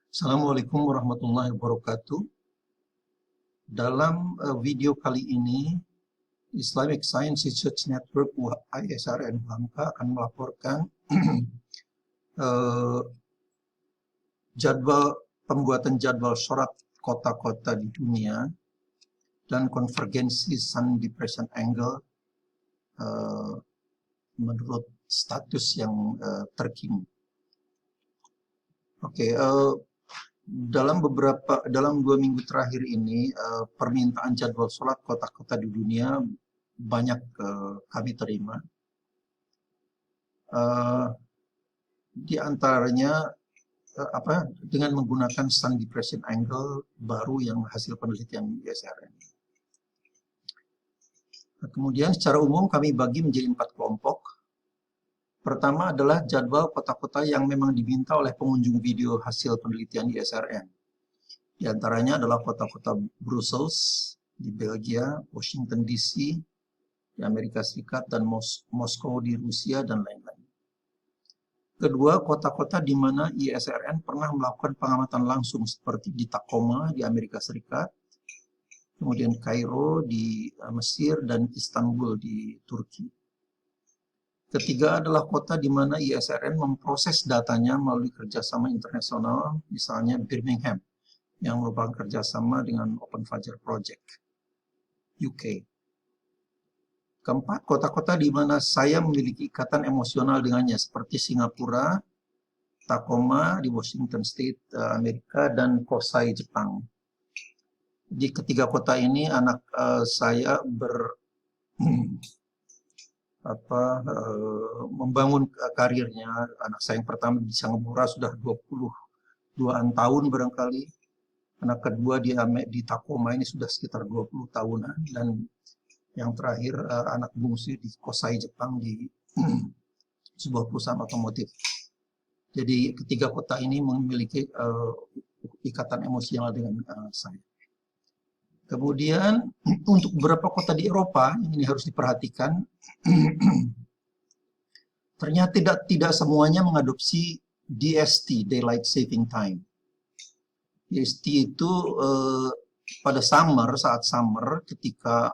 Assalamualaikum warahmatullahi wabarakatuh. Dalam video kali ini, Islamic Science Research Network ISRN Bangka akan melaporkan pembuatan jadwal sholat kota-kota di dunia dan konvergensi Sun Depression Angle menurut status yang terkini. Dalam 2 minggu terakhir ini, permintaan jadwal sholat kota-kota di dunia banyak kami terima. Di antaranya dengan menggunakan Sun Depression Angle baru yang hasil penelitian ISRN. Kemudian secara umum kami bagi menjadi 4 kelompok. Pertama adalah jadwal kota-kota yang memang diminta oleh pengunjung video hasil penelitian ISRN. Di antaranya adalah kota-kota Brussels di Belgia, Washington DC di Amerika Serikat, dan Moskow di Rusia, dan lain-lain. Kedua, kota-kota di mana ISRN pernah melakukan pengamatan langsung seperti di Tacoma di Amerika Serikat, kemudian Kairo di Mesir, dan Istanbul di Turki. Ketiga adalah kota di mana ISRN memproses datanya melalui kerjasama internasional, misalnya Birmingham, yang merupakan kerjasama dengan Open Fajr Project, UK. Keempat, kota-kota di mana saya memiliki ikatan emosional dengannya, seperti Singapura, Tacoma di Washington State, Amerika, dan Kosai, Jepang. Di ketiga kota ini, anak saya membangun karirnya. Anak saya yang pertama di Singapura sudah 22-an tahun barangkali. Anak kedua di Tacoma ini sudah sekitar 20 tahunan. Dan yang terakhir anak bungsu di Kosai, Jepang, di sebuah perusahaan otomotif. Jadi ketiga kota ini memiliki ikatan emosional dengan saya. Kemudian untuk beberapa kota di Eropa, ini harus diperhatikan, ternyata tidak semuanya mengadopsi DST, Daylight Saving Time. DST itu pada saat summer, ketika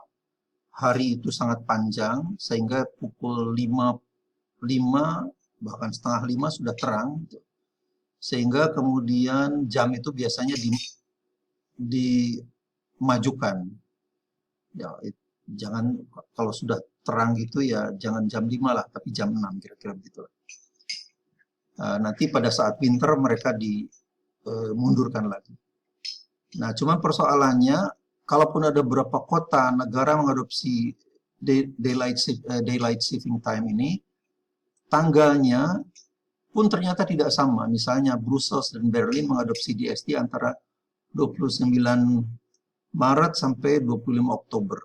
hari itu sangat panjang, sehingga pukul 5 bahkan setengah 5 sudah terang, sehingga kemudian jam itu biasanya dimajukan. Ya, jangan, kalau sudah terang gitu ya jangan jam 5 lah, tapi jam 6 kira-kira begitu. Nanti pada saat winter mereka dimundurkan lagi. Nah, cuman persoalannya, kalaupun ada beberapa kota negara mengadopsi Daylight Saving Time ini, tanggalnya pun ternyata tidak sama. Misalnya Brussels dan Berlin mengadopsi DST antara 29 Maret sampai 25 Oktober.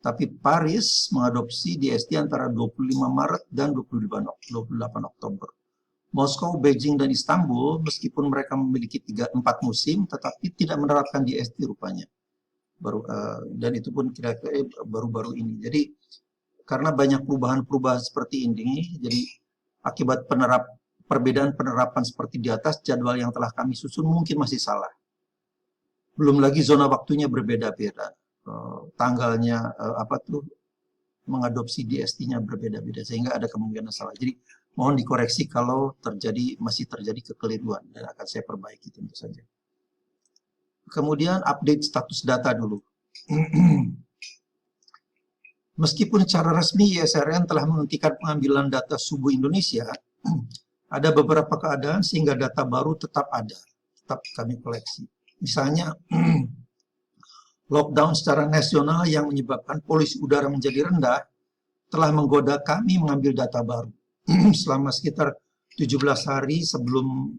Tapi Paris mengadopsi DST antara 25 Maret dan 28 Oktober. Moskow, Beijing, dan Istanbul, meskipun mereka memiliki 4 musim, tetapi tidak menerapkan DST rupanya. Dan itu pun kira-kira baru-baru ini. Jadi, karena banyak perubahan-perubahan seperti ini, jadi akibat perbedaan penerapan seperti di atas, jadwal yang telah kami susun mungkin masih salah. Belum lagi zona waktunya berbeda-beda. Tanggalnya mengadopsi DST-nya berbeda-beda, sehingga ada kemungkinan salah. Jadi mohon dikoreksi kalau masih terjadi kekeliruan, dan akan saya perbaiki tentu saja. Kemudian update status data dulu. Meskipun secara resmi ISRN telah menghentikan pengambilan data subuh Indonesia, ada beberapa keadaan sehingga data baru tetap kami koleksi. Misalnya, lockdown secara nasional yang menyebabkan polusi udara menjadi rendah telah menggoda kami mengambil data baru. Selama sekitar 17 hari sebelum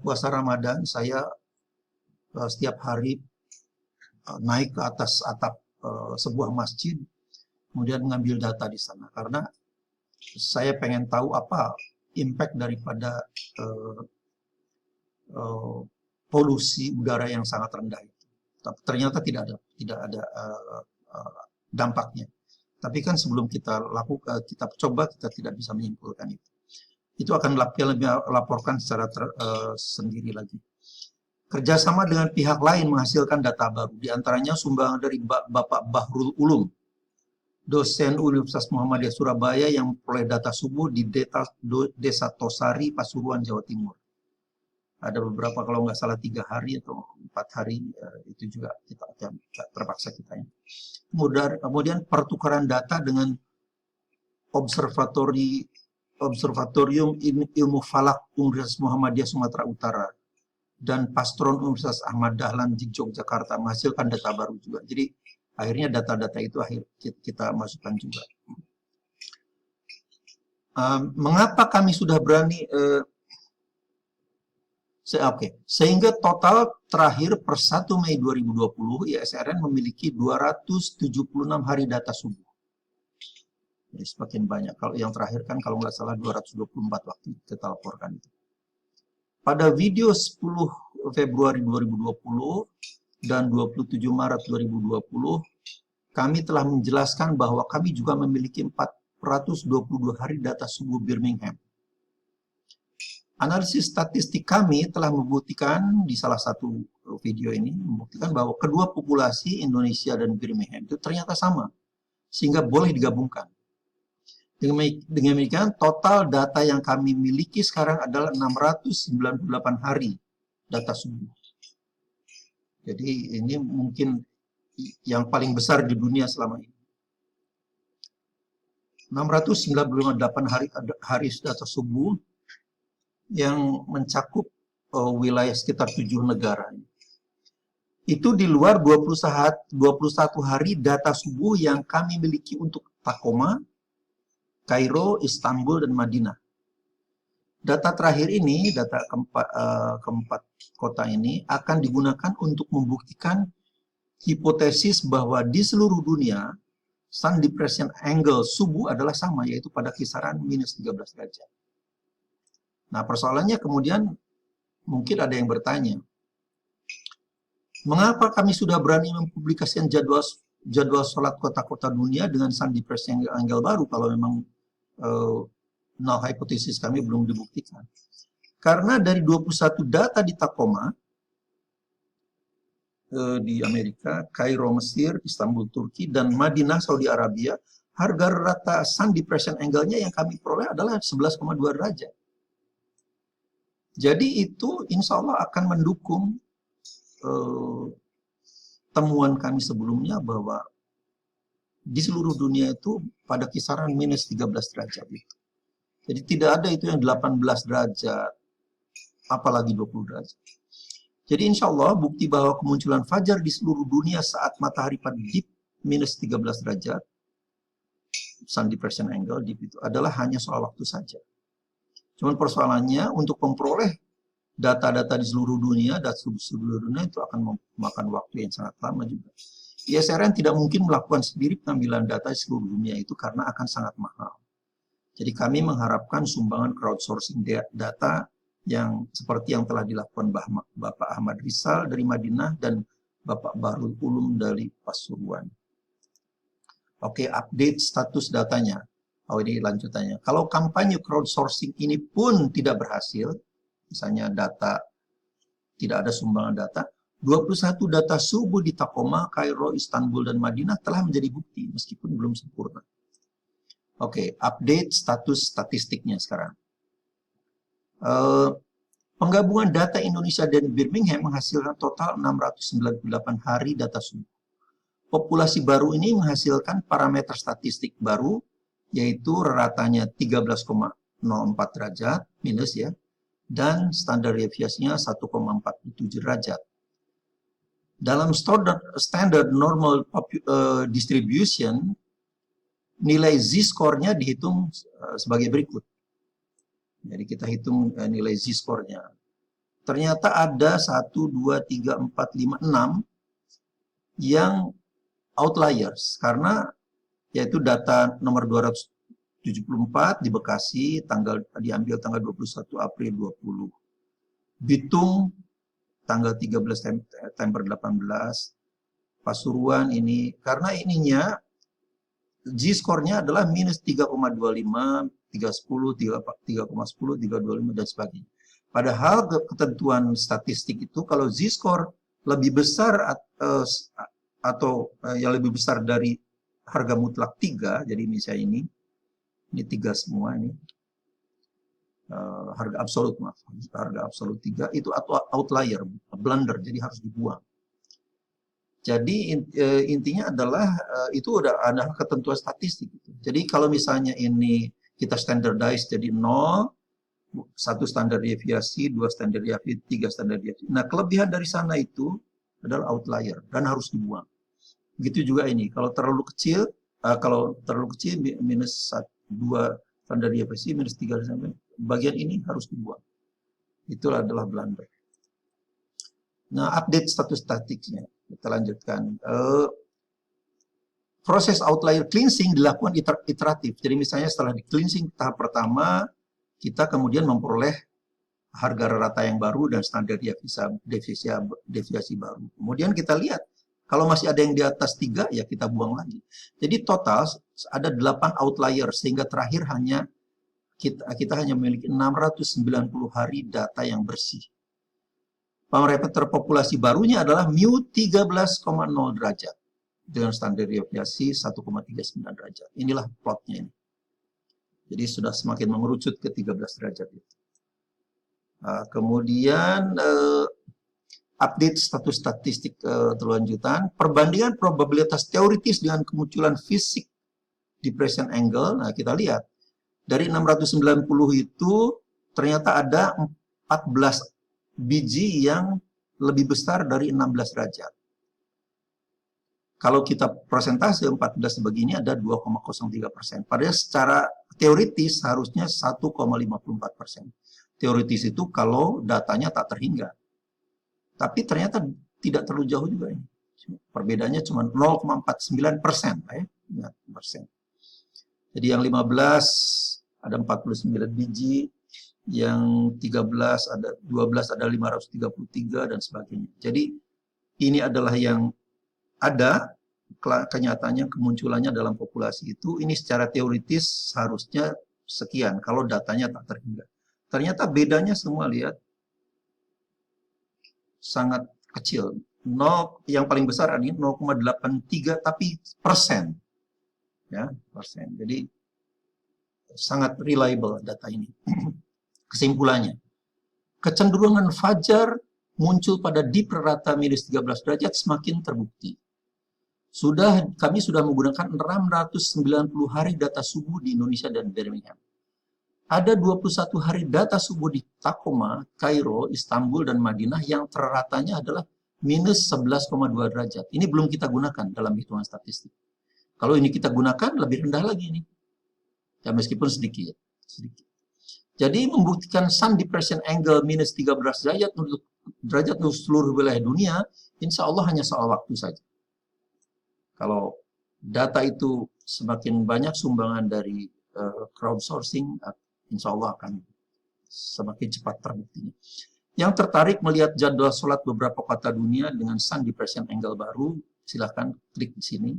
puasa Ramadan, saya setiap hari naik ke atas atap sebuah masjid, kemudian mengambil data di sana. Karena saya pengen tahu apa impact daripada polusi udara yang sangat rendah itu. Ternyata tidak ada dampaknya. Tapi kan sebelum kita lakukan, kita coba, kita tidak bisa menyimpulkan itu. Itu akan laporkan secara sendiri lagi. Kerjasama dengan pihak lain menghasilkan data baru, diantaranya sumbangan dari Bapak Bahrul Ulum, dosen Universitas Muhammadiyah Surabaya yang memperoleh data subuh di Desa Tosari, Pasuruan, Jawa Timur. Ada beberapa, kalau nggak salah 3 hari atau 4 hari, itu juga kita terpaksa kita ya. Kemudian pertukaran data dengan Observatorium Ilmu Falak Universitas Muhammadiyah Sumatera Utara dan Pastron Universitas Ahmad Dahlan di Yogyakarta menghasilkan data baru juga. Jadi akhirnya data-data itu kita masukkan juga. Mengapa kami sudah berani? Sehingga total terakhir per 1 Mei 2020 ISRN memiliki 276 hari data subuh. Jadi semakin banyak. Kalau yang terakhir kan kalau nggak salah 224 waktu kita laporkan itu. Pada video 10 Februari 2020 dan 27 Maret 2020, kami telah menjelaskan bahwa kami juga memiliki 422 hari data subuh Birmingham. Analisis statistik kami telah membuktikan di salah satu video ini, membuktikan bahwa kedua populasi Indonesia dan Birmingham itu ternyata sama, sehingga boleh digabungkan. Dengan demikian, total data yang kami miliki sekarang adalah 698 hari data subuh. Jadi ini mungkin yang paling besar di dunia selama ini. 698 hari data subuh yang mencakup wilayah sekitar 7 negara. Itu di luar 21 hari data subuh yang kami miliki untuk Tacoma, Kairo, Istanbul, dan Madinah. Data terakhir ini, data keempat kota ini akan digunakan untuk membuktikan hipotesis bahwa di seluruh dunia sun depression angle subuh adalah sama, yaitu pada kisaran minus 13 derajat. Nah, persoalannya kemudian mungkin ada yang bertanya, mengapa kami sudah berani mempublikasikan jadwal sholat kota-kota dunia dengan sun depression angle baru kalau memang null hipotesis kami belum dibuktikan? Karena dari 21 data di Tacoma, di Amerika, Kairo, Mesir, Istanbul, Turki, dan Madinah, Saudi Arabia, harga rata sun depression angle-nya yang kami peroleh adalah 11,2 derajat. Jadi itu insya Allah akan mendukung temuan kami sebelumnya bahwa di seluruh dunia itu pada kisaran minus 13 derajat itu. Jadi tidak ada itu yang 18 derajat, apalagi 20 derajat. Jadi insya Allah bukti bahwa kemunculan fajar di seluruh dunia saat matahari pada dip minus 13 derajat, sun depression angle dip itu adalah hanya soal waktu saja. Cuman persoalannya untuk memperoleh data-data di seluruh dunia, itu akan memakan waktu yang sangat lama juga. ISRN tidak mungkin melakukan sendiri pengambilan data di seluruh dunia itu karena akan sangat mahal. Jadi kami mengharapkan sumbangan crowdsourcing data yang seperti yang telah dilakukan Bapak Ahmad Rizal dari Madinah dan Bapak Bahrul Ulum dari Pasuruan. Oke, update status datanya. Oh, ini lanjutannya. Kalau kampanye crowdsourcing ini pun tidak berhasil, misalnya data, tidak ada sumbangan data, 21 data subuh di Tacoma, Kairo, Istanbul, dan Madinah telah menjadi bukti, meskipun belum sempurna. Oke, update status statistiknya sekarang. Penggabungan data Indonesia dan Birmingham menghasilkan total 698 hari data subuh. Populasi baru ini menghasilkan parameter statistik baru, yaitu ratanya 13,04 derajat minus ya, dan standar deviasinya 1,47 derajat. Dalam standard normal distribution, nilai z-score-nya dihitung sebagai berikut. Jadi kita hitung nilai z-score-nya. Ternyata ada 1, 2, 3, 4, 5, 6 yang outliers, karena yaitu data nomor 274 di Bekasi, diambil tanggal 21 April 20. Bitung tanggal 13 September 18. Pasuruan ini, karena ininya Z-score-nya adalah minus 3,25, 3,10, 3,10, 3,25 dan sebagainya. Padahal ketentuan statistik itu kalau z-score lebih besar atau yang lebih besar dari harga mutlak 3, jadi misalnya ini 3 semua ini. Harga absolut, maaf, harga absolut 3 itu outlier, blunder, jadi harus dibuang. Jadi intinya adalah itu udah ada ketentuan statistik. Jadi kalau misalnya ini kita standardize jadi 0, 1 standar deviasi, 2 standar deviasi, 3 standar deviasi. Nah, kelebihan dari sana itu adalah outlier dan harus dibuang. Begitu juga ini, kalau terlalu kecil minus 2 standar deviasi, minus 3 sampai bagian ini harus dibuang. Itulah adalah blunder. Nah, update status statiknya. Kita lanjutkan. Proses outlier cleansing dilakukan iteratif. Jadi misalnya setelah di cleansing tahap pertama, kita kemudian memperoleh harga rata yang baru dan standar deviasi baru. Kemudian kita lihat, kalau masih ada yang di atas 3, ya kita buang lagi. Jadi total ada 8 outlier, sehingga terakhir kita hanya memiliki 690 hari data yang bersih. Parameter populasi barunya adalah mu 13,0 derajat dengan standar deviasi 1,39 derajat. Inilah plotnya ini. Jadi sudah semakin mengerucut ke 13 derajat itu. Kemudian update status statistik berlanjutan, perbandingan probabilitas teoritis dengan kemunculan fisik depression angle. Nah, kita lihat dari 690 itu ternyata ada 14 biji yang lebih besar dari 16 derajat. Kalau kita persentase 14 begini ada 2,03%. Padahal secara teoritis harusnya 1,54%. Teoritis itu kalau datanya tak terhingga. Tapi ternyata tidak terlalu jauh juga ini. Perbedaannya cuma 0,49%. Ya, persen. Jadi yang 15 ada 49 biji, yang 13 ada 12 ada 533 dan sebagainya. Jadi ini adalah yang ada kenyataannya kemunculannya dalam populasi itu. Ini secara teoritis harusnya sekian kalau datanya tak terhingga. Ternyata bedanya semua lihat sangat kecil. Yang paling besar ini 0,83 tapi persen. Ya, persen. Jadi sangat reliable data ini. Kesimpulannya, kecenderungan fajar muncul pada dip rata minus 13 derajat semakin terbukti. Kami sudah menggunakan 690 hari data subuh di Indonesia dan Birmingham. Ada 21 hari data subuh di Tacoma, Kairo, Istanbul, dan Madinah yang ratanya adalah minus 11,2 derajat. Ini belum kita gunakan dalam hitungan statistik. Kalau ini kita gunakan, lebih rendah lagi ini. Ya, meskipun sedikit. Jadi membuktikan sun depression angle minus 13 derajat untuk seluruh wilayah dunia, insya Allah hanya soal waktu saja. Kalau data itu semakin banyak sumbangan dari crowdsourcing, insya Allah akan semakin cepat terbuktinya. Yang tertarik melihat jadwal sholat beberapa kota dunia dengan sun depression angle baru, silahkan klik di sini.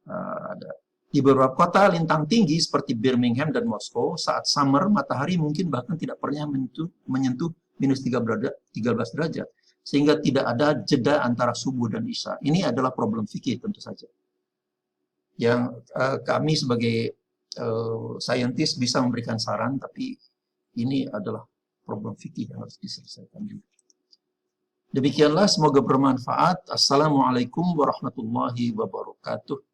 Ada. Di beberapa kota lintang tinggi seperti Birmingham dan Moskow, saat summer matahari mungkin bahkan tidak pernah menyentuh minus 13 derajat. Sehingga tidak ada jeda antara subuh dan isya. Ini adalah problem fikih tentu saja. Yang kami sebagai saintis bisa memberikan saran, tapi ini adalah problem fikih yang harus diselesaikan juga. Demikianlah, semoga bermanfaat. Assalamualaikum warahmatullahi wabarakatuh.